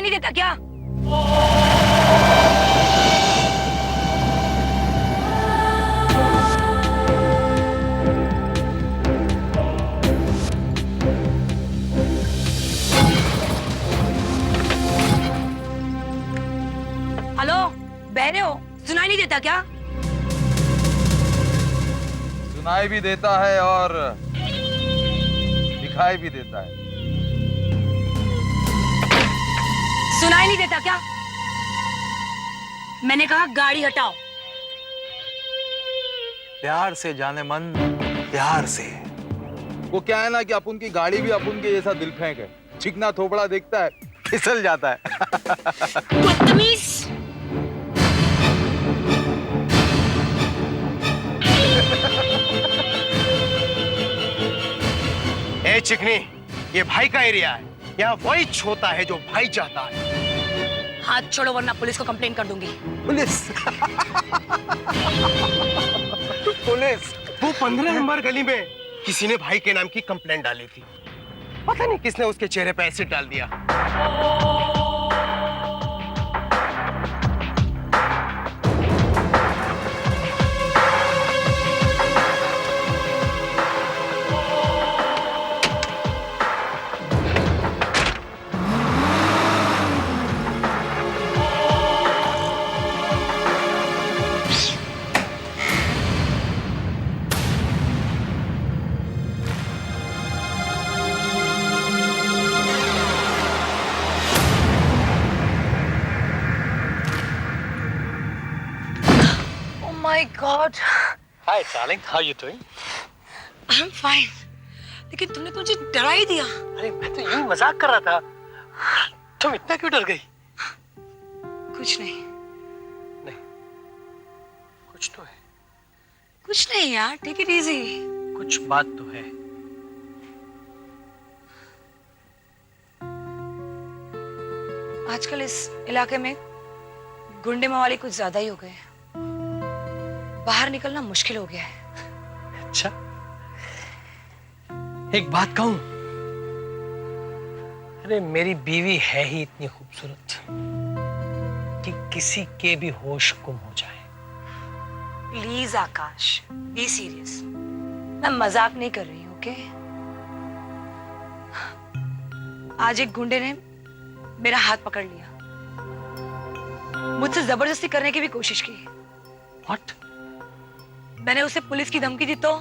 नहीं देता क्या? हेलो, बहरे हो? सुनाई नहीं देता क्या? सुनाई भी देता है और दिखाई भी देता है। सुनाई नहीं देता क्या? मैंने कहा गाड़ी हटाओ। प्यार से जाने मन, प्यार से। वो क्या है ना कि अपन की गाड़ी भी अपन के जैसा दिल फेंक है। चिकना थोपड़ा देखता है, फिसल जाता है। बदतमीज। ए चिकनी, ये भाई का एरिया है। यहाँ वही छोता है जो भाई चाहता है। हाथ छोड़ो वरना पुलिस को कंप्लेन कर दूंगी। पुलिस? पुलिस? वो 15 नंबर गली में किसी ने भाई के नाम की कंप्लेंट डाली थी। पता नहीं किसने उसके चेहरे पे एसिड डाल दिया। My God, Hi darling, how you doing? I'm fine. लेकिन तुमने तो मुझे डरा ही दिया। अरे मैं तो यूं मजाक कर रहा था। तुम इतना क्यों डर गई? कुछ नहीं। नहीं, कुछ तो है। कुछ नहीं यार, टेक इट इजी। कुछ बात तो है। आजकल इस इलाके में गुंडे मवाली कुछ ज्यादा ही हो गए हैं। बाहर निकलना मुश्किल हो गया है। अच्छा, एक बात कहूं? अरे मेरी बीवी है ही इतनी खूबसूरत कि किसी के भी होश गुम हो जाए। Please Akash, be serious. मैं मजाक नहीं कर रही हूँ, ओके? आज एक गुंडे ने मेरा हाथ पकड़ लिया, मुझसे जबरदस्ती करने की भी कोशिश की। What? मैंने उसे पुलिस की धमकी दी तो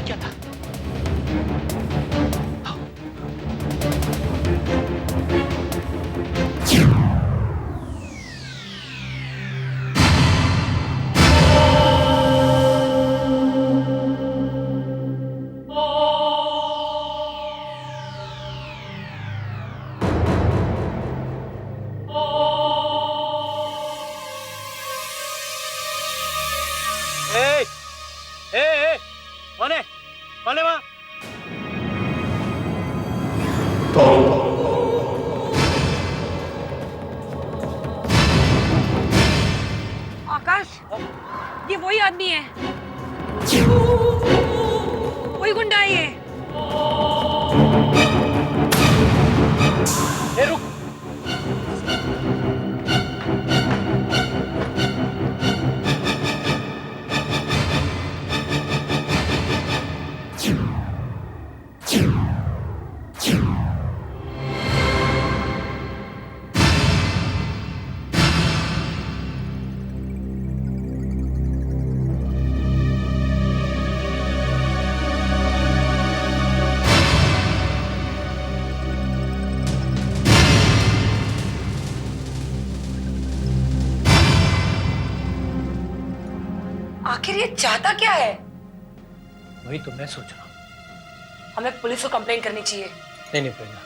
क्या था? कौन है? कौन है वहां? आकाश, ये वही आदमी है, वही गुंडा है ये। रुक। आखिर ये चाहता क्या है? वही तो मैं सोच रहा हूँ। हमें पुलिस को कंप्लेन करनी चाहिए। नहीं प्रेरणा,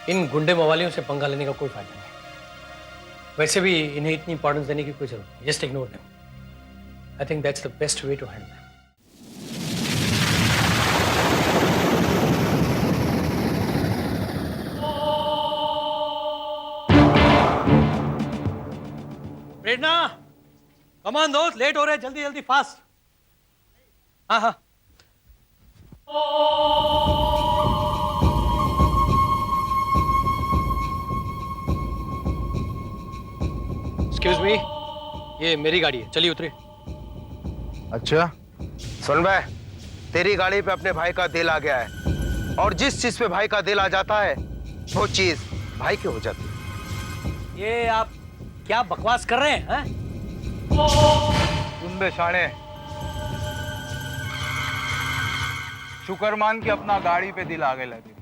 इन गुंडे मवालियों से पंगा लेने का कोई फायदा नहीं। वैसे भी इन्हें इतनी इंपॉर्टेंस देने की कोई जरूरत नहीं। Just ignore them. I think that's the best way to handle them. Prerna, come on दोस्त, लेट हो रहे, जल्दी जल्दी फास्ट। हाँ हाँ। एक्सक्यूज मी, ये मेरी गाड़ी है, चलिए उतरिए। अच्छा, सुन बे, तेरी गाड़ी पे अपने भाई का दिल आ गया है, और जिस चीज पे भाई का दिल आ जाता है वो चीज भाई की हो जाती है। ये आप क्या बकवास कर रहे हैं? सुन बे शाणे, शुक्र मान के अपना गाड़ी पे दिल आ गए लगे।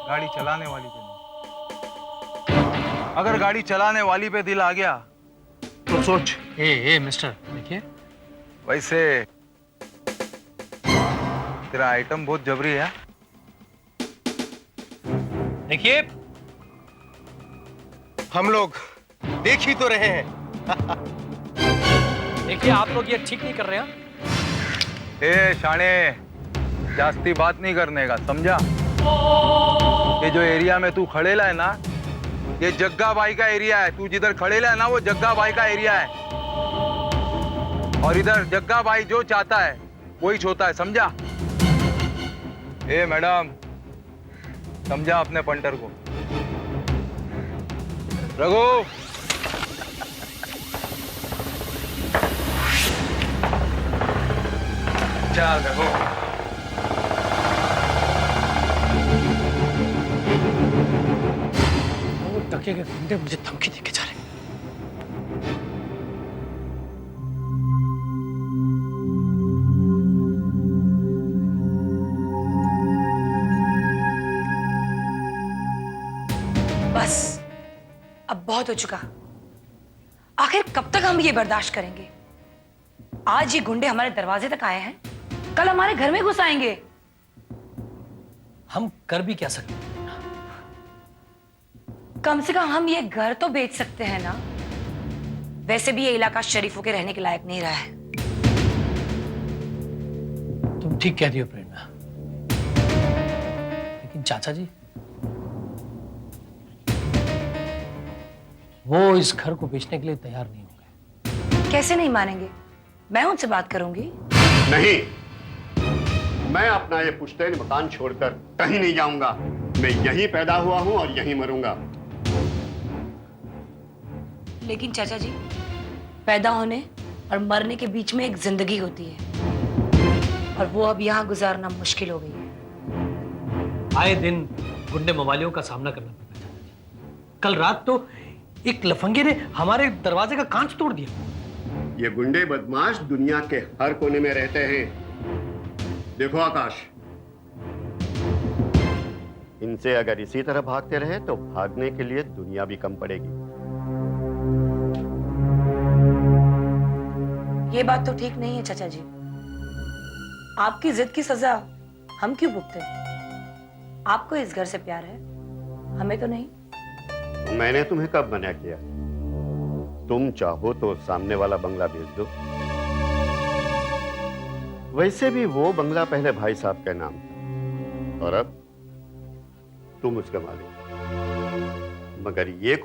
गाड़ी चलाने वाली पे नहीं। अगर गाड़ी चलाने वाली पे दिल आ गया तो सोच। ए मिस्टर, देखिए। वैसे तेरा आइटम बहुत जबरी है। देखिए, हम लोग देख ही तो रहे हैं। देखिए, आप लोग ये ठीक नहीं कर रहे हैं। ए शाणे, जास्ती बात नहीं करने का, समझा? ये जो एरिया में तू खड़ेला है ना, ये जग्गा भाई का एरिया है। तू जिधर खड़ेला है ना, वो जग्गा भाई का एरिया है, और इधर जग्गा भाई जो चाहता है वही होता है, समझा? ए मैडम, समझा अपने पंटर को। रघु, चल रघु। वो टके के गुंडे मुझे धमकी देके जा रहे हैं। बस, अब बहुत हो चुका। आखिर कब तक हम ये बर्दाश्त करेंगे? आज ये गुंडे हमारे दरवाजे तक आए हैं, कल हमारे घर में घुस आएंगे। हम कर भी क्या सकते हैं? कम से कम हम ये घर तो बेच सकते हैं ना। वैसे भी ये इलाका शरीफों के रहने के लायक नहीं रहा है। तुम ठीक कह रही हो प्रेरणा, लेकिन चाचा जी, वो इस घर को बेचने के लिए तैयार नहीं होंगे। कैसे नहीं मानेंगे? मैं उनसे बात करूंगी। नहीं, मैं अपना ये पुश्तैन मकान छोड़कर कहीं नहीं जाऊंगा। मैं यहीं पैदा हुआ हूं और यहीं मरूंगा। लेकिन चाचा जी, पैदा होने और मरने के बीच में एक जिंदगी होती है, और वो अब यहाँ गुजारना मुश्किल हो गई है। आए दिन गुंडे मवालियों का सामना करना पड़ता है चाचा जी। कल रात तो एक लफंगे ने हमारे दरवाजे का कांच तोड़ दिया। ये गुंडे बदमाश दुनिया के हर कोने में रहते हैं। देखो आकाश, इनसे अगर इसी तरह भागते रहे तो भागने के लिए दुनिया भी कम पड़ेगी। ये बात तो ठीक नहीं है चाचा जी। आपकी जिद की सजा हम क्यों भुगते? आपको इस घर से प्यार है, हमें तो नहीं। तो मैंने तुम्हें कब मना किया? तुम चाहो तो सामने वाला बंगला बेच दो। वैसे भी वो बंगला पहले भाई साहब के नाम था, और अब तुम उसका मालिक। मगर ये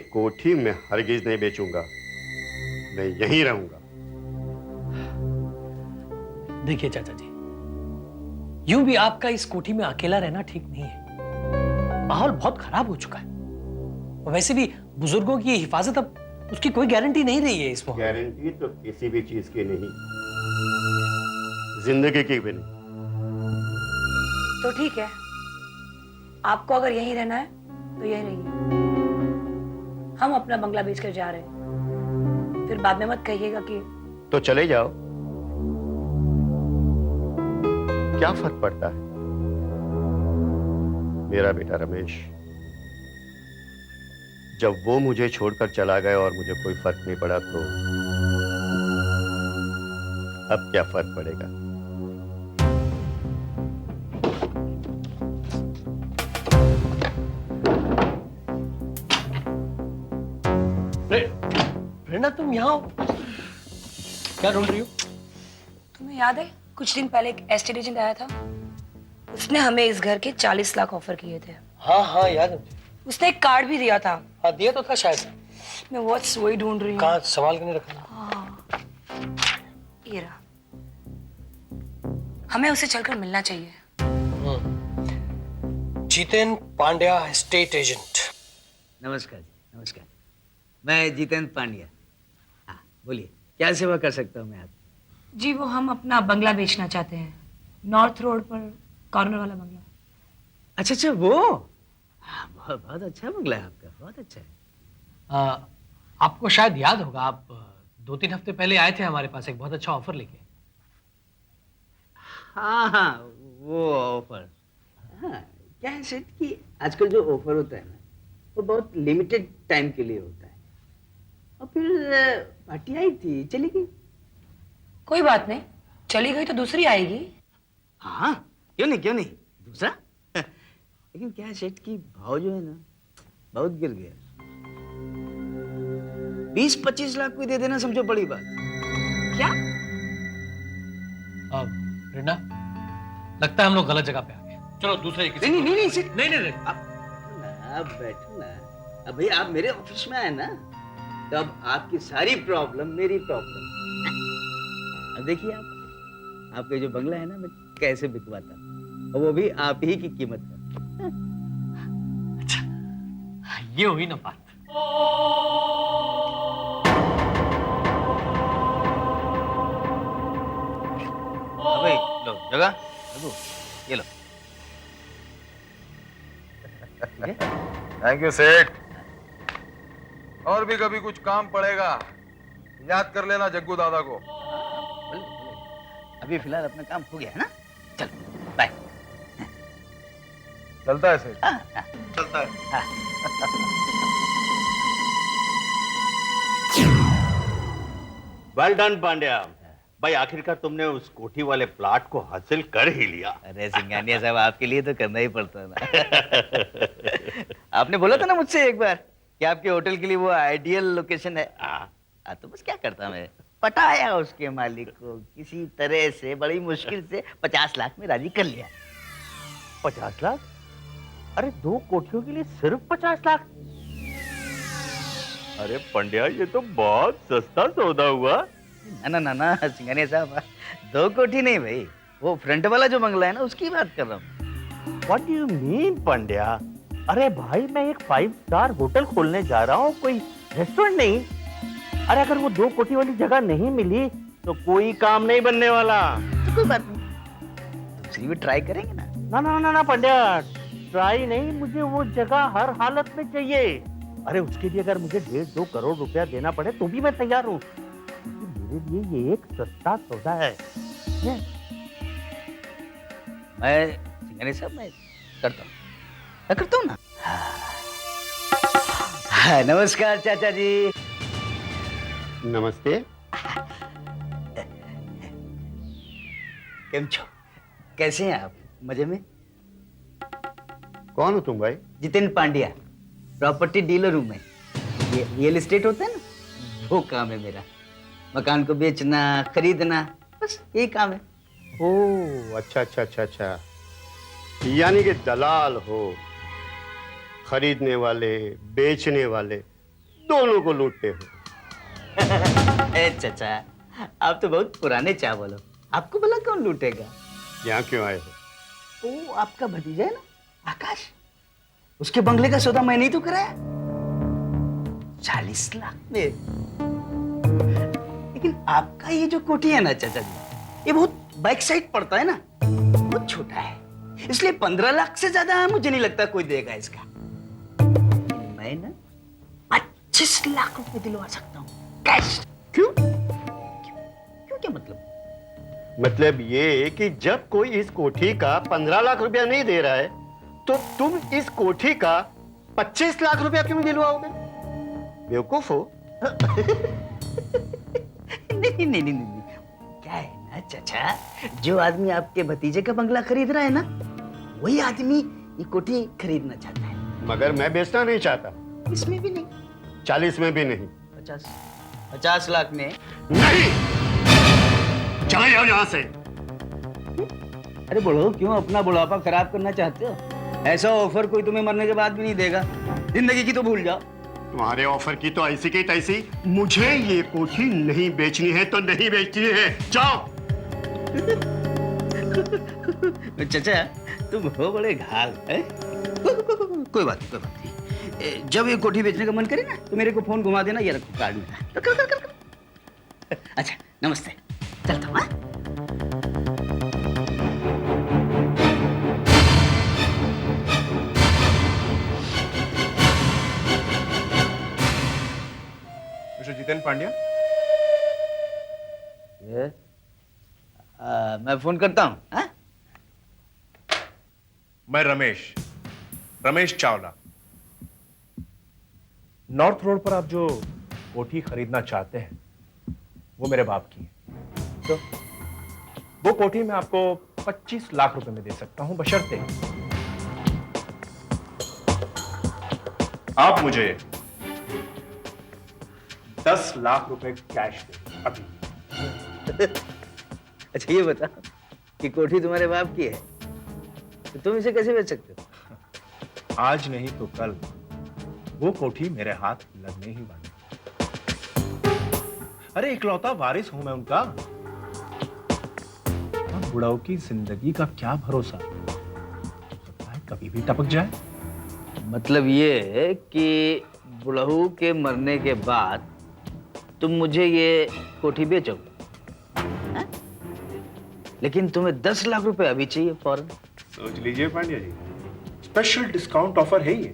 कोठी मैं हरगिज नहीं बेचूंगा। मैं यहीं रहूंगा। देखिए चाचा जी, यूं भी आपका इस कोठी में अकेला रहना ठीक नहीं है। माहौल बहुत खराब हो चुका है, और वैसे भी बुजुर्गों की हिफाजत अब उसकी कोई गारंटी नहीं रही है इस वक्त। गारंटी तो किसी भी चीज की नहीं, जिंदगी की भी नहीं। तो ठीक है, आपको अगर यहीं रहना है तो यहीं रहिए। हम अपना बंगला बेचकर जा रहे हैं, फिर बाद में मत कहिएगा कि। तो चले जाओ, क्या फर्क पड़ता है? मेरा बेटा रमेश, जब वो मुझे छोड़कर चला गया और मुझे कोई फर्क नहीं पड़ा, तो अब क्या फर्क पड़ेगा? प्रेरणा, तुम यहाँ हो? क्या ढूंढ रही हो? तुम्हें याद है कुछ दिन पहले एक एस्टेट एजेंट आया था? उसने हमें इस घर के 40 लाख ऑफर किए थे। हाँ हाँ, याद है मुझे। उसने एक कार्ड भी दिया था। हाँ, दिया तो था शायद। मैं वही ढूंढ रही हूँ। कहाँ संभाल के नहीं रखा? हाँ, ये रहा। हमें उसे चलकर मिलना चाहिए। Jiten Pandya state agent. नमस्कार जी, नमस्कार। मैं जितेंद्र पांड्या। हाँ बोलिए, क्या सेवा कर सकता हूँ मैं आपकी? जी वो हम अपना बंगला बेचना चाहते हैं, नॉर्थ रोड पर कॉर्नर वाला बंगला। अच्छा अच्छा, वो हाँ, बहुत बहुत अच्छा बंगला है आपका, बहुत अच्छा है। आपको शायद याद होगा, आप 2-3 हफ्ते पहले आए थे हमारे पास एक बहुत अच्छा ऑफर लेके। हाँ हाँ, वो ऑफर। हाँ, क्या है सेठ कि आजकल जो ऑफर होता है ना, वो बहुत लिमिटेड टाइम के लिए होता है। और फिर पार्टी आई थी, चली गई। कोई बात नहीं, चली गई तो दूसरी आएगी। हाँ, क्यों नहीं क्यों नहीं, दूसरा। लेकिन क्या है सेठ कि भाव जो है ना, बहुत गिर गया। 20-25 लाख कोई दे देना समझो बड़ी बात। क्या? रिना, लगता है हम लोग गलत जगह पे आ गए। चलो दूसरे किसी नहीं नहीं नहीं सेठ, नहीं नहीं नहीं। आप बैठो ना। अब भाई आप मेरे ऑफिस में आए ना, तो अब आपकी सारी प्रॉब्लम मेरी प्रॉब्लम। अब देखिए आपका जो बंगला है ना, मैं कैसे बिकवाता हूं, और वो भी आप ही की कीमत पर। अच्छा, ये हुई ना बात। भाई लो जगह, रघु, ये लो। ठीक है? थैंक यू सेठ। और भी कभी कुछ काम पड़ेगा याद कर लेना जग्गू दादा को। बोले, बोले। अभी फिलहाल अपना काम हो गया है ना, चल बाय। चलता है सेठ। चलता है। वेल डन पांड्या भाई, आखिरकार तुमने उस कोठी वाले प्लाट को हासिल कर ही लिया। अरे सिंघानिया साहब, आपके लिए तो करना ही पड़ता ना। आपने बोला था ना मुझसे एक बार कि आपके होटल के लिए वो आइडियल लोकेशन है। तो बस क्या करता मैं, पटाया उसके मालिक को किसी तरह से, बड़ी मुश्किल से 50 लाख में राजी कर लिया। 50 लाख? अरे 2 कोठियों के लिए सिर्फ 50 लाख? अरे पंड्या, ये तो बहुत सस्ता सौदा हुआ। ना ना ना सिंघानिया साहब, 2 कोठी नहीं भाई, वो फ्रंट वाला जो बंगला है ना, उसकी बात कर रहा हूँ। What do you mean Pandya? अरे भाई, मैं एक 5 स्टार होटल खोलने जा रहा हूँ, कोई रेस्टोरेंट नहीं। अरे अगर वो 2 कोठी वाली जगह नहीं मिली तो कोई काम नहीं बनने वाला। तो कोई बात नहीं, दूसरी भी ट्राई करेंगे ना। ना ना ना ना पंड्या, ट्राई नहीं, मुझे वो जगह हर हालत में चाहिए। अरे उसके लिए अगर मुझे 1.5-2 करोड़ रुपया देना पड़े तो भी मैं तैयार हूँ। मेरे लिए ये एक सस्ता सौदा है। मैं सिंघानिया साहब, मैं करता हूँ ना। हाँ, नमस्कार चाचा जी। नमस्ते। केम छो, कैसे हैं आप? मजे में? कौन हो तुम भाई? जितेंद्र पांड्या, प्रॉपर्टी डीलर हूं मैं। ये रियल एस्टेट होता है ना, वो काम है मेरा। मकान को बेचना, खरीदना, बस यही काम है। ओह अच्छा अच्छा अच्छा अच्छा, यानी कि दलाल हो, खरीदने वाले बेचने वाले दोनों को लूटते हो। ए चाचा, आप तो बहुत पुराने चावल हो, आपको भला कौन लूटेगा? यहाँ क्यों आए हो? वो आपका भतीजा है ना, आकाश, उसके बंगले का सौदा मैंने ही तो कराया 40 लाख में। लेकिन आपका ये जो कोठी है ना चाचा जी, ये बहुत बैक साइड पड़ता है ना, बहुत छोटा है, इसलिए 15 लाख से ज्यादा मुझे नहीं लगता कोई देगा इसका। मैं ना 25 लाख रुपए दिलवा सकता हूँ कैश। क्यों क्यों, क्या मतलब? मतलब ये कि जब कोई इस कोठी का 15 लाख रुपया नहीं दे रहा है तो तुम इस कोठी का 25 लाख रुपया क्यों दिलवाओगे? बेवकूफ हो। नहीं नहीं नहीं नहीं, क्या है ना चाचा, जो आदमी आपके भतीजे का बंगला खरीद रहा है ना, वही आदमी ये कोठी खरीदना चाहता है। मगर मैं बेचना नहीं चाहता। इसमें भी नहीं, 40 में भी नहीं। 50 लाख में नहीं, चले जाओ यहाँ से। अरे बोलो, क्यों अपना बुढ़ापा खराब करना चाहते हो? ऐसा ऑफर कोई तुम्हें मरने के बाद भी नहीं देगा, जिंदगी की तो भूल जाओ। तुम्हारे ऑफर की तो ऐसी की तैसी। मुझे ये कोठी नहीं बेचनी है तो नहीं बेचनी है, जाओ। चाचा तुम हो बड़े घाल है। कोई बात नहीं। जब ये कोठी बेचने का मन करे ना तो मेरे को फोन घुमा देना, ये रखो कार्ड मेरा। कर। अच्छा नमस्ते, चलता हूँ। हाँ? मिस्टर जितेंद्र पांड्या, मैं फोन करता हूँ। हाँ? मैं रमेश चावला। नॉर्थ रोड पर आप जो कोठी खरीदना चाहते हैं वो मेरे बाप की है। तो वो कोठी मैं आपको 25 लाख रुपए में दे सकता हूं, बशर्ते आप मुझे 10 लाख रुपए कैश दें अभी। अच्छा ये बता कि कोठी तुम्हारे बाप की है तो तुम इसे कैसे बेच सकते हो? आज नहीं तो कल वो कोठी मेरे हाथ लगने ही वाली। अरे इकलौता वारिस हूं मैं उनका। अब बुढ़ाओ की जिंदगी का क्या भरोसा, सकता है कभी भी टपक जाए। मतलब ये है कि बुढ़ऊ के मरने के बाद तुम मुझे ये कोठी बेचोगे, हाँ? लेकिन तुम्हें 10 लाख रुपए अभी चाहिए फौरन। सोच लीजिए पांड्या जी, स्पेशल डिस्काउंट ऑफर है ये।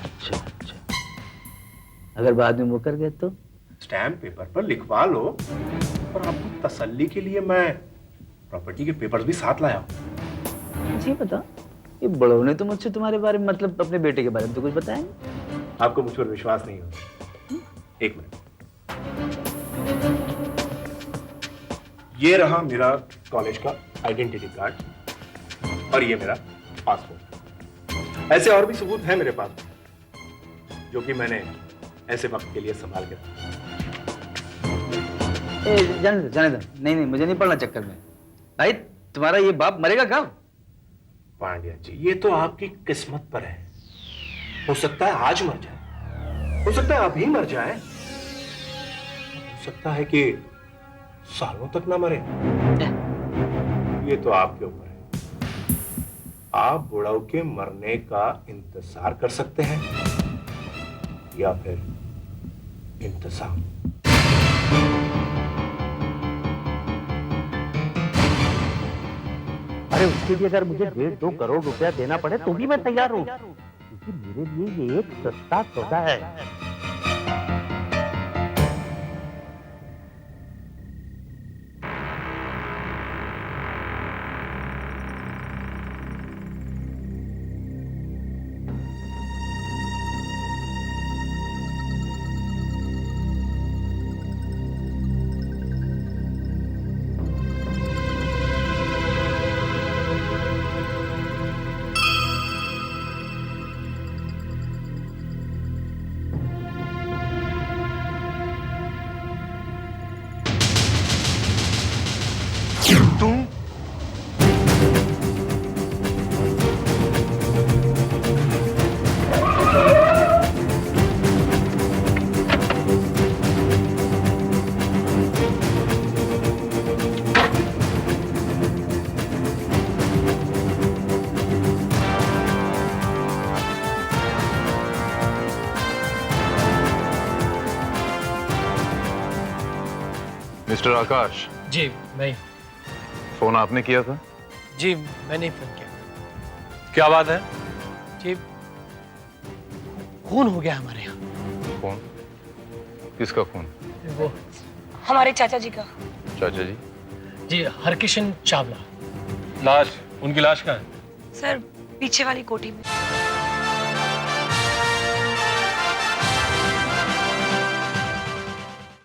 अच्छा, अगर बाद में मुकर गए तो? स्टैम्प पेपर पर लिखवा लो, और आपको तसल्ली के लिए मैं प्रॉपर्टी के पेपर्स भी साथ लाया हूं। जी बता, ये बड़ों ने तो मुझसे तुम्हारे बारे में, मतलब अपने बेटे के बारे में तो कुछ बताया नहीं। आपको मुझ पर विश्वास नहीं होता? एक मिनट, ये रहा मेरा कॉलेज का आइडेंटिटी कार्ड और ये मेरा पासपोर्ट। ऐसे और भी सबूत हैं मेरे पास जो कि मैंने ऐसे वक्त के लिए संभाल के रखा। जाने दो। नहीं मुझे नहीं पड़ना चक्कर में। भाई तुम्हारा ये बाप मरेगा कब? पांड्या जी, ये तो आपकी किस्मत पर है। हो सकता है आज मर जाए, हो सकता है अभी मर जाए, हो सकता है कि सालों तक ना मरे। ये तो आपके ऊपर है। आप बुढ़ाऊ के मरने का इंतजार कर सकते हैं या फिर इंतजाम। अरे उसके लिए अगर मुझे 1.5-2 करोड़ रुपया देना पड़े तो भी मैं तैयार हूँ, क्योंकि मेरे लिए ये एक सस्ता सौदा है। तुम मिस्टर आकाश, जी मैं फोन आपने किया था? जी मैंने फोन किया। क्या बात है? जी खून हो गया हमारे यहाँ। फोन? किसका खून? वो हमारे चाचा जी का। चाचा जी? जी हरकिशन चावला। लाश, उनकी लाश कहाँ है? सर पीछे वाली कोठी में।